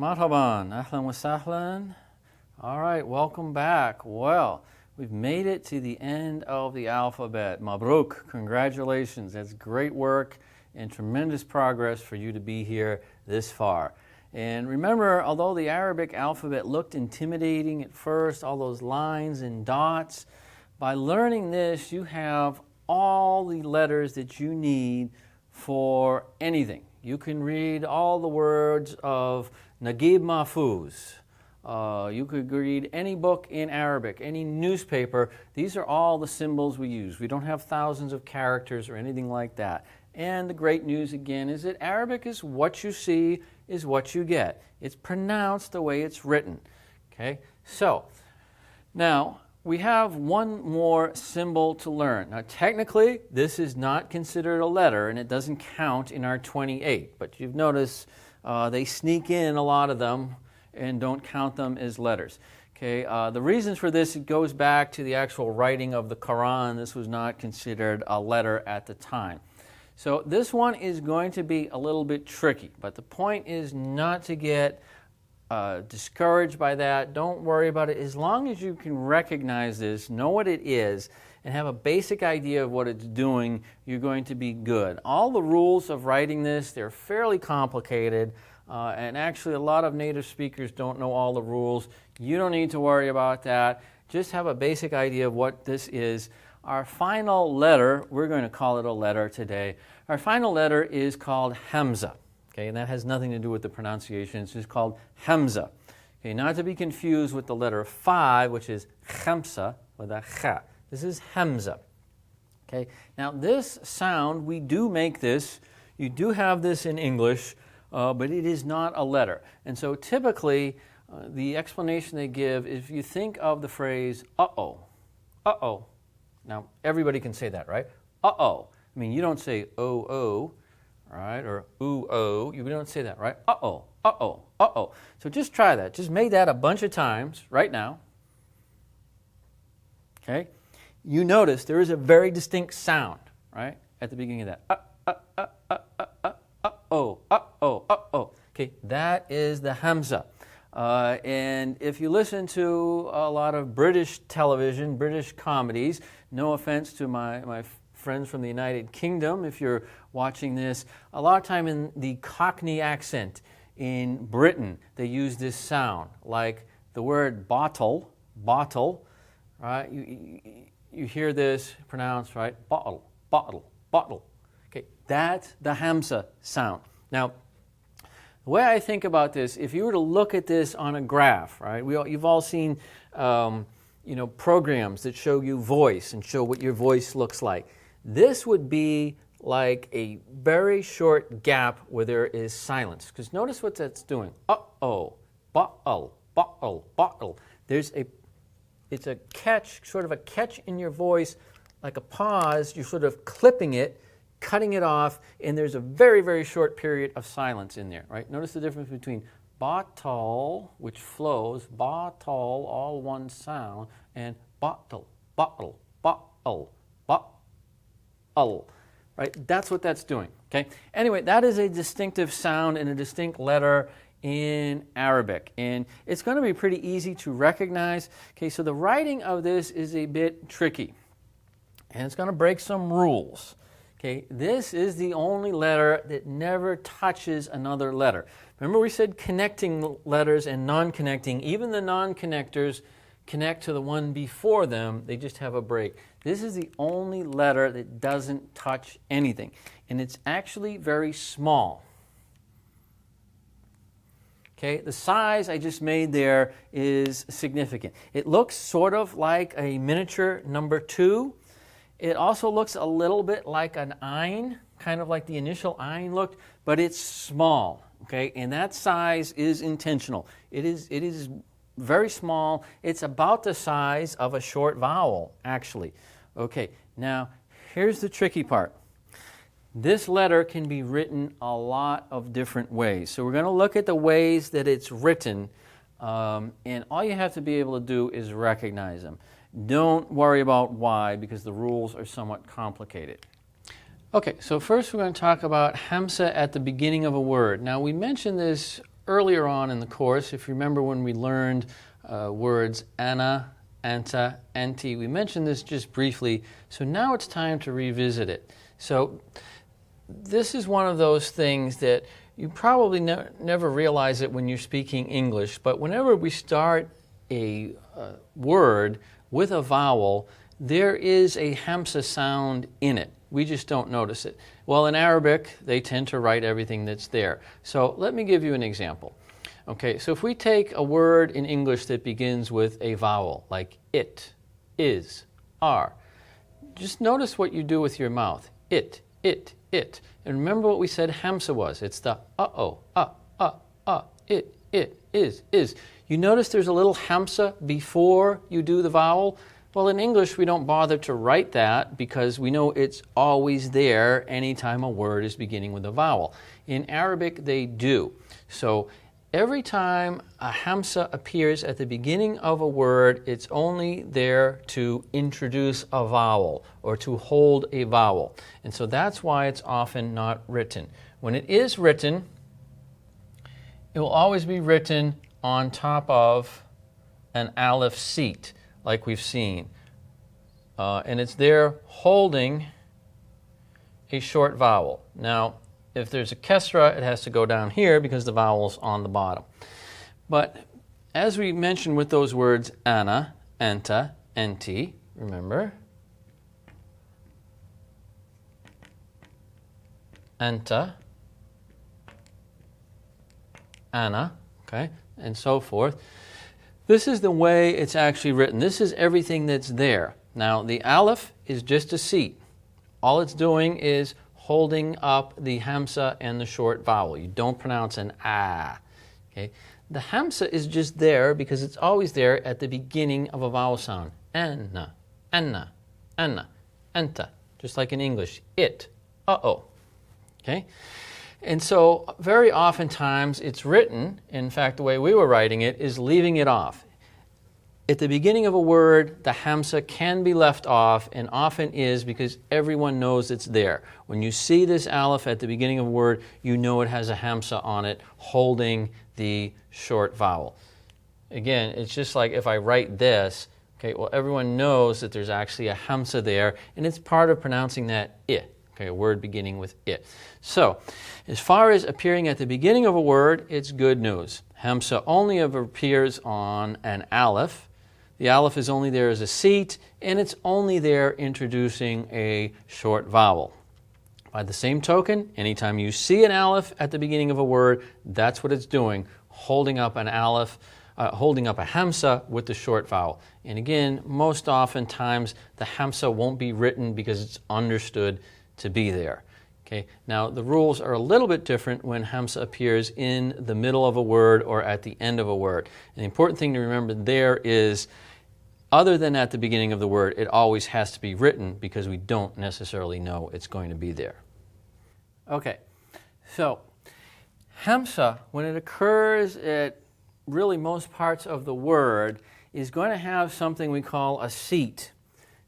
Marhaban, ahlan wa sahlan. All right, welcome back. Well, we've made it to the end of the alphabet. Mabruk, congratulations. That's great work and tremendous progress for you to be here this far. And remember, although the Arabic alphabet looked intimidating at first, all those lines and dots, by learning this, you have all the letters that you need for anything. You can read all the words of Naguib Mahfouz. You could read any book in Arabic, any newspaper. These are all the symbols we use. We don't have thousands of characters or anything like that. And the great news again is that Arabic is what you see is what you get. It's pronounced the way it's written. Okay? So, now we have one more symbol to learn. Now technically this is not considered a letter and it doesn't count in our 28, but you've noticed they sneak in a lot of them and don't count them as letters. Okay, the reasons for this, it goes back to the actual writing of the Quran. This was not considered a letter at the time. So this one is going to be a little bit tricky, but the point is not to get discouraged by that. Don't worry about it. As long as you can recognize this, know what it is, and have a basic idea of what it's doing, you're going to be good. All the rules of writing this, they're fairly complicated, and actually a lot of native speakers don't know all the rules. You don't need to worry about that. Just have a basic idea of what this is. Our final letter, we're going to call it a letter today. Our final letter is called Hamza. Okay, and that has nothing to do with the pronunciation. It's just called Hamza. Okay, not to be confused with the letter 5, which is Khamsa with a kha. This is Hamza. Okay, now this sound, we do make this. You do have this in English, but it is not a letter. And so typically, the explanation they give is if you think of the phrase uh-oh, uh-oh. Now, everybody can say that, right? Uh-oh. I mean, you don't say oh-oh. Right, or ooh-oh, you don't say that, right? Uh-oh, uh-oh, uh-oh. So just try that. Just make that a bunch of times right now. Okay? You notice there is a very distinct sound, right, at the beginning of that. Uh-oh, uh-oh, uh-oh. Okay, that is the Hamza. And if you listen to a lot of British television, British comedies, no offense to my friends from the United Kingdom, if you're watching this, a lot of time in the Cockney accent in Britain, they use this sound, like the word bottle, right? You hear this pronounced, right? Bottle, bottle, bottle. Okay, that's the Hamza sound. Now, the way I think about this, if you were to look at this on a graph, right? You've all seen programs that show you voice and show what your voice looks like. This would be like a very short gap where there is silence. Because notice what that's doing. Uh-oh, bottle, bottle, bottle. It's a catch, sort of a catch in your voice, like a pause. You're sort of clipping it, cutting it off, and there's a very, very short period of silence in there, right? Notice the difference between bottle, which flows, bottle, all one sound, and bottle, bottle, bottle, bottle. Right? That's what that's doing. Okay? Anyway, that is a distinctive sound and a distinct letter in Arabic. And it's going to be pretty easy to recognize. Okay, so the writing of this is a bit tricky. And it's going to break some rules. Okay, this is the only letter that never touches another letter. Remember we said connecting letters and non-connecting. Even the non-connectors connect to the one before them, they just have a break. This is the only letter that doesn't touch anything, and it's actually very small. Okay, the size I just made there is significant. It looks sort of like a miniature number 2. It also looks a little bit like an ayn, kind of like the initial ayn looked, but it's small. Okay, and that size is intentional. It is very small. It's about the size of a short vowel, actually. Okay, now here's the tricky part. This letter can be written a lot of different ways. So we're going to look at the ways that it's written, and all you have to be able to do is recognize them. Don't worry about why, because the rules are somewhat complicated. Okay, so first we're going to talk about Hamza at the beginning of a word. Now we mentioned this earlier on in the course. If you remember when we learned words ana, anta, enti, we mentioned this just briefly, so now it's time to revisit it. So this is one of those things that you probably never realize it when you're speaking English, but whenever we start a word with a vowel, there is a Hamza sound in it. We just don't notice it. Well, in Arabic, they tend to write everything that's there. So let me give you an example. Okay, so if we take a word in English that begins with a vowel, like it, is, are, just notice what you do with your mouth. It. And remember what we said Hamza was. It's the it, is. You notice there's a little Hamza before you do the vowel? Well, in English, we don't bother to write that because we know it's always there anytime a word is beginning with a vowel. In Arabic, they do. So every time a Hamza appears at the beginning of a word, it's only there to introduce a vowel or to hold a vowel. And so that's why it's often not written. When it is written, it will always be written on top of an aleph seat, like we've seen. And it's there holding a short vowel. Now, if there's a kesra, it has to go down here because the vowel's on the bottom. But as we mentioned with those words ana, anta, enti, remember? Anta, ana, okay, and so forth. This is the way it's actually written. This is everything that's there. Now, the aleph is just a seat. All it's doing is holding up the Hamza and the short vowel. You don't pronounce an ah. Okay? The Hamza is just there because it's always there at the beginning of a vowel sound. Anna, anna, anna, anta. Just like in English, it, uh-oh. Okay? And so very oftentimes it's written, in fact the way we were writing it is leaving it off. At the beginning of a word, the Hamza can be left off and often is because everyone knows it's there. When you see this aleph at the beginning of a word, you know it has a Hamza on it holding the short vowel. Again, it's just like if I write this, okay, well everyone knows that there's actually a Hamza there and it's part of pronouncing that I. Okay, a word beginning with it. So, as far as appearing at the beginning of a word, it's good news. Hamza only ever appears on an aleph. The aleph is only there as a seat, and it's only there introducing a short vowel. By the same token, anytime you see an aleph at the beginning of a word, that's what it's doing, holding up an aleph, holding up a Hamza with the short vowel. And again, most oftentimes, the Hamza won't be written because it's understood to be there. Okay. Now, the rules are a little bit different when Hamza appears in the middle of a word or at the end of a word. And the important thing to remember there is, other than at the beginning of the word, it always has to be written because we don't necessarily know it's going to be there. Okay, so Hamza, when it occurs at really most parts of the word, is going to have something we call a seat.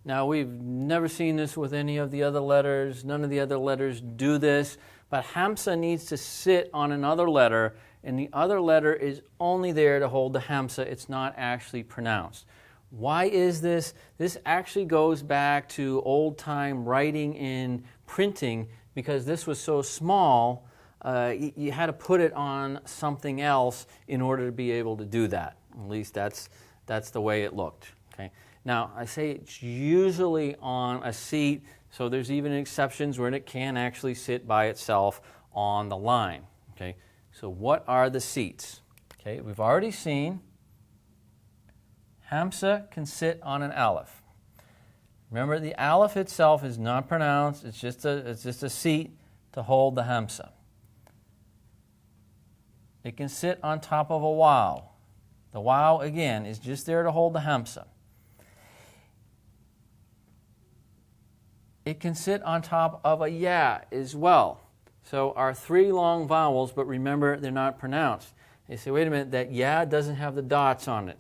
Now, we've never seen this with any of the other letters. None of the other letters do this. But Hamza needs to sit on another letter, and the other letter is only there to hold the Hamza. It's not actually pronounced. Why is this? This actually goes back to old-time writing and printing because this was so small, you had to put it on something else in order to be able to do that. At least that's the way it looked. Okay. Now, I say it's usually on a seat, so there's even exceptions where it can actually sit by itself on the line. Okay, so what are the seats? Okay, we've already seen Hamza can sit on an aleph. Remember, the aleph itself is not pronounced, it's just a seat to hold the Hamza. It can sit on top of a waw. The waw, again, is just there to hold the Hamza. It can sit on top of a ya as well. So our three long vowels, but remember they're not pronounced. They say, wait a minute, that ya doesn't have the dots on it.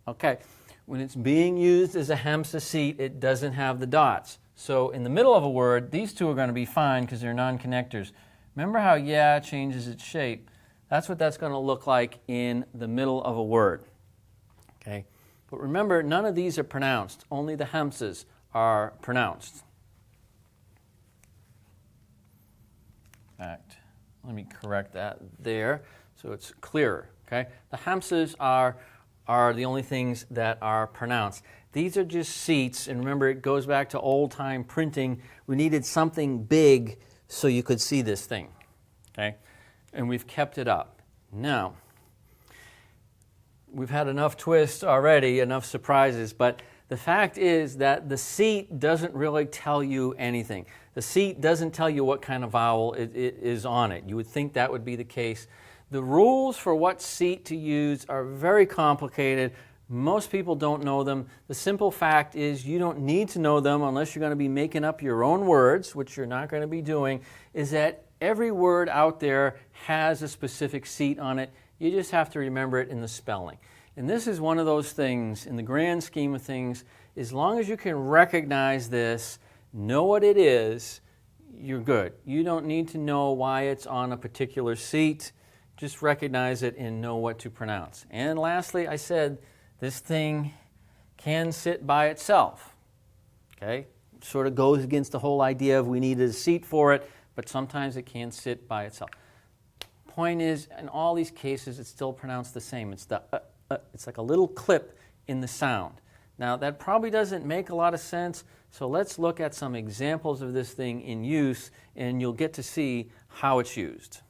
Okay, when it's being used as a Hamza seat, it doesn't have the dots. So in the middle of a word, these two are going to be fine because they're non-connectors. Remember how ya changes its shape? That's what that's going to look like in the middle of a word. Okay? But remember, none of these are pronounced. Only the Hamzas are pronounced. In fact, let me correct that there so it's clearer. Okay? The Hamzas are the only things that are pronounced. These are just seats, and remember, it goes back to old-time printing. We needed something big so you could see this thing. Okay? And we've kept it up. Now, we've had enough twists already, enough surprises, but the fact is that the seat doesn't really tell you anything. The seat doesn't tell you what kind of vowel it is on it. You would think that would be the case. The rules for what seat to use are very complicated. Most people don't know them. The simple fact is you don't need to know them unless you're going to be making up your own words, which you're not going to be doing, is that every word out there has a specific seat on it. You just have to remember it in the spelling. And this is one of those things, in the grand scheme of things, as long as you can recognize this, know what it is, you're good. You don't need to know why it's on a particular seat. Just recognize it and know what to pronounce. And lastly, I said this thing can sit by itself. Okay? Sort of goes against the whole idea of we needed a seat for it, but sometimes it can sit by itself. Point is, in all these cases, it's still pronounced the same. It's the it's like a little clip in the sound. Now, that probably doesn't make a lot of sense, so let's look at some examples of this thing in use, and you'll get to see how it's used.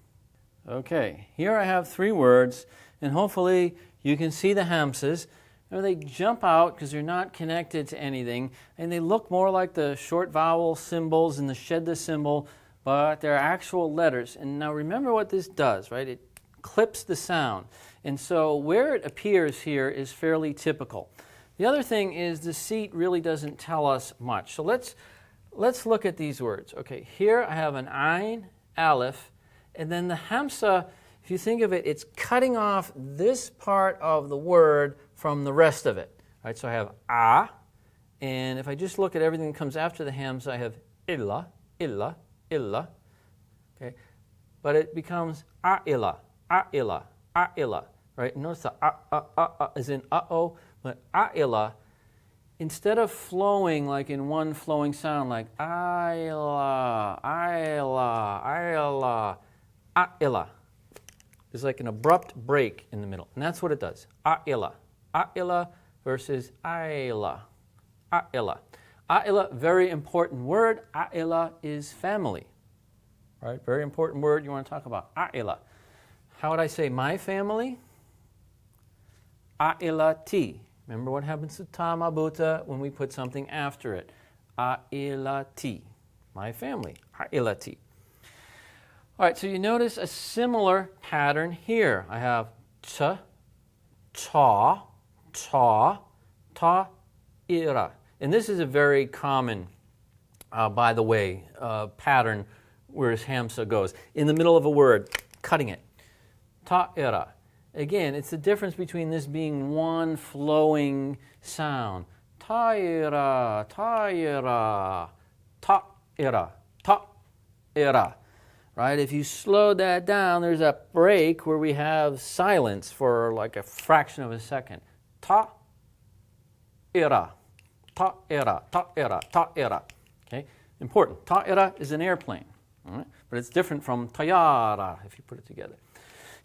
Okay, here I have 3 words, and hopefully you can see the Hamzas. They jump out because they're not connected to anything, and they look more like the short vowel symbols and the shedda symbol, but they're actual letters. And now remember what this does, right? It clips the sound. And so where it appears here is fairly typical. The other thing is the seat really doesn't tell us much. So let's look at these words. Okay, here I have an Ain, Aleph, and then the Hamza, if you think of it, it's cutting off this part of the word from the rest of it. All right, so I have A, and if I just look at everything that comes after the Hamza, I have illa, illa, illa. Okay, but it becomes a'ila, a'ila, a'ila. Right? Notice the is in uh-oh, but a'ila, instead of flowing like in one flowing sound, like a'ila, a'ila, a'ila, a'ila. There's like an abrupt break in the middle, and that's what it does. A'ila, a'ila versus a'ila, a'ila. A'ila, very important word. A'ila is family. Right? Very important word you want to talk about. A'ila. How would I say my family? A'ilati. Remember what happens to ta mabuta when we put something after it. A'ilati. My family. A'ilati. All right, so you notice a similar pattern here. I have ta, ta, ta, ta, ira. And this is a very common, by the way, pattern where Hamza goes. In the middle of a word, cutting it. Ta-ira. Again, it's the difference between this being one flowing sound. Ta-ira, ta-ira, ta-ira, ta-ira. Right? If you slow that down, there's a break where we have silence for like a fraction of a second. Ta-ira, ta-ira, ta-ira, ta-ira. Okay? Important. Ta-ira is an airplane. All right? But it's different from tayara if you put it together.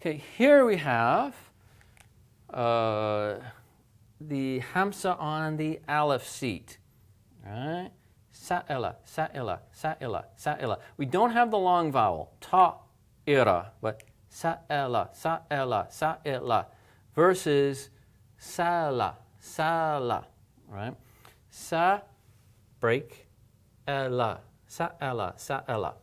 Okay, here we have the Hamza on the Aleph seat. All right? Sa'ila, sa'ila, sa'ila, sa'ila. We don't have the long vowel, ta'ira, but sa'ila, sa'ila, sa'ila, versus sala, sala, right? Sa, break, ela, sa'ila, sa'ila.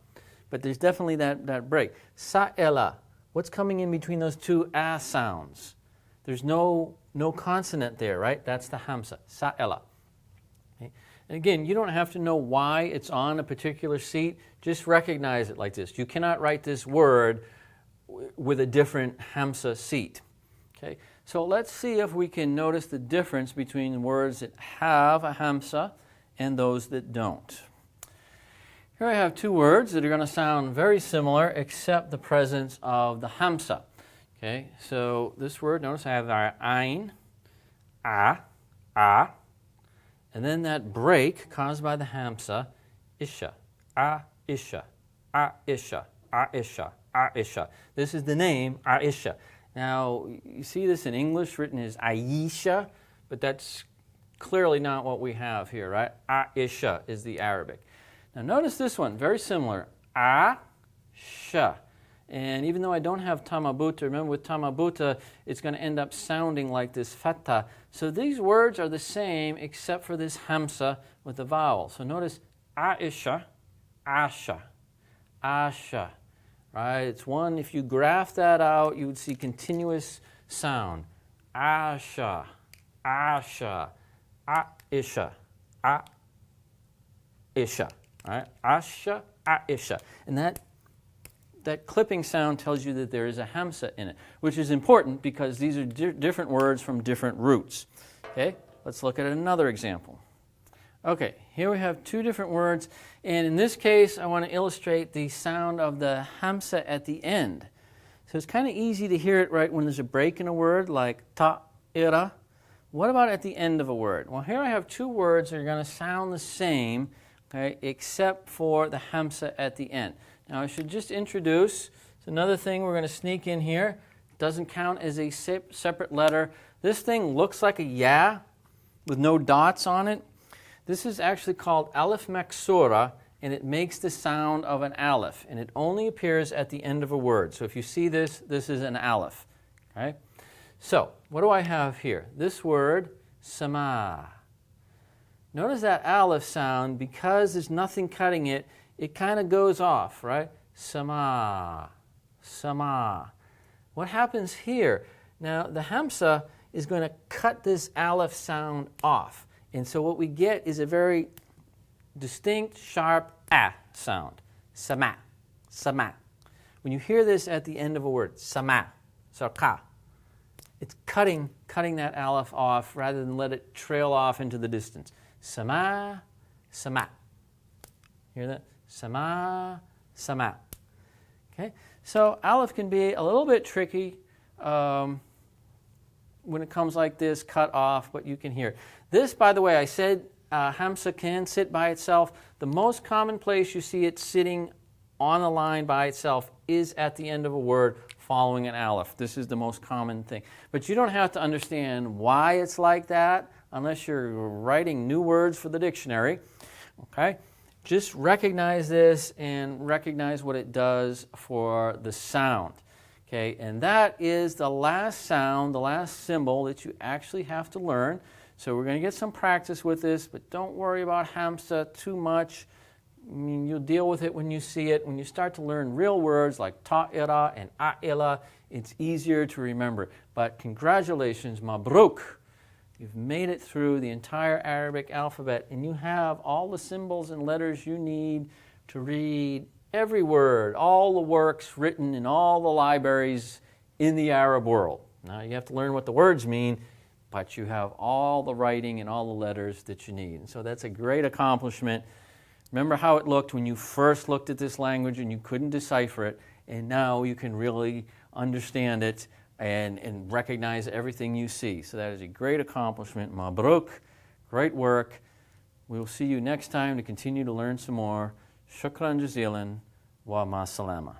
But there's definitely that break. Sa'ila, what's coming in between those two a sounds? There's no consonant there, right? That's the Hamza, sa'ila. Okay? And again, you don't have to know why it's on a particular seat. Just recognize it like this. You cannot write this word with a different Hamza seat. Okay? So let's see if we can notice the difference between words that have a Hamza and those that don't. Here I have 2 words that are going to sound very similar except the presence of the Hamza. Okay, so this word, notice I have our ein, a, and then that break caused by the hamsa, isha, isha, isha, isha, isha. This is the name, Aisha. Now, you see this in English written as Aisha, but that's clearly not what we have here, right? Aisha is the Arabic. Now notice this one, very similar, Asha. And even though I don't have tamabuta, remember with tamabuta, it's going to end up sounding like this fatha. So these words are the same except for this hamsa with the vowel. So notice Aisha, Asha, Asha. Right? It's one, if you graph that out, you would see continuous sound. Asha, Asha, Aisha, Aisha. Right? Asha, Aisha. And that clipping sound tells you that there is a hamsa in it, which is important because these are different words from different roots. Okay? Let's look at another example. Okay, here we have two different words, and in this case, I want to illustrate the sound of the hamsa at the end. So it's kind of easy to hear it right when there's a break in a word, like ta'ira. What about at the end of a word? Well, here I have two words that are going to sound the same, okay, except for the hamsa at the end. Now, I should just introduce, it's another thing we're going to sneak in here. It doesn't count as a separate letter. This thing looks like a ya with no dots on it. This is actually called aleph maksura, and it makes the sound of an aleph, and it only appears at the end of a word. So if you see this, this is an aleph. Okay? So, what do I have here? This word, sama. Notice that aleph sound, because there's nothing cutting it, it kind of goes off, right? Sama, sama. What happens here? Now, the hamsa is going to cut this aleph sound off. And so what we get is a very distinct, sharp sound. Sama, sama. When you hear this at the end of a word, sama, sarka, it's cutting that aleph off rather than let it trail off into the distance. Sama, sama. Hear that? Sama, sama. Okay? So aleph can be a little bit tricky when it comes like this, cut off, but you can hear. This, by the way, I said hamsa can sit by itself. The most common place you see it sitting on a line by itself is at the end of a word following an aleph. This is the most common thing. But you don't have to understand why it's like that unless you're writing new words for the dictionary. Okay? Just recognize this and recognize what it does for the sound. Okay, and that is the last sound, the last symbol that you actually have to learn. So we're going to get some practice with this, but don't worry about hamsa too much. I mean, you'll deal with it when you see it. When you start to learn real words like ta'ira and a'ila, it's easier to remember. But congratulations, mabruk. You've made it through the entire Arabic alphabet, and you have all the symbols and letters you need to read every word, all the works written in all the libraries in the Arab world. Now you have to learn what the words mean, but you have all the writing and all the letters that you need. And so that's a great accomplishment. Remember how it looked when you first looked at this language and you couldn't decipher it, and now you can really understand it and recognize everything you see. So that is a great accomplishment. Mabruk, great work. We will see you next time to continue to learn some more. Shukran jazilan wa ma salama.